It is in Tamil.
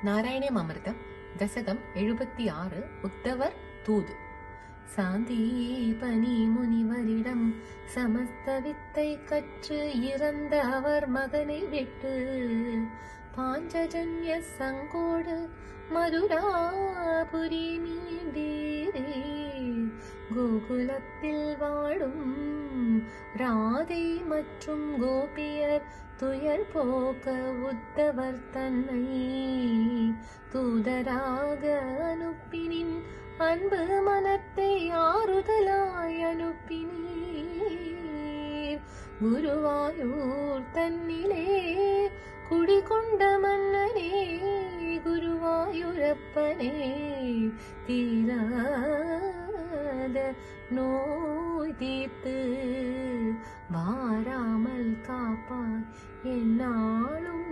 நாராயணியம் அமிர்தம் தசகம் 76 உத்தவர் தூது. சாந்தீபனி முனிவரிடம் சமஸ்த வித்தை கற்று இறந்த அவர் மகனை விட்டு பாஞ்சஜன்ய சங்கோடு மதுராபுரி மீண்டீரே. கோகுலத்தில் வாழும் ராதை மற்றும் கோபியர் துயர் போக்க உத்தவர் தன்னை தூதராக அனுப்பினின் அன்பு மனத்தை ஆறுதலாய் அனுப்பினீர். குருவாயூர் தன்னிலே குடிகொண்ட மன்னனே, குருவாயூரப்பனே, தீராத நோய் தீர்த்து வாராமல் காப்பாய் என்னாலும்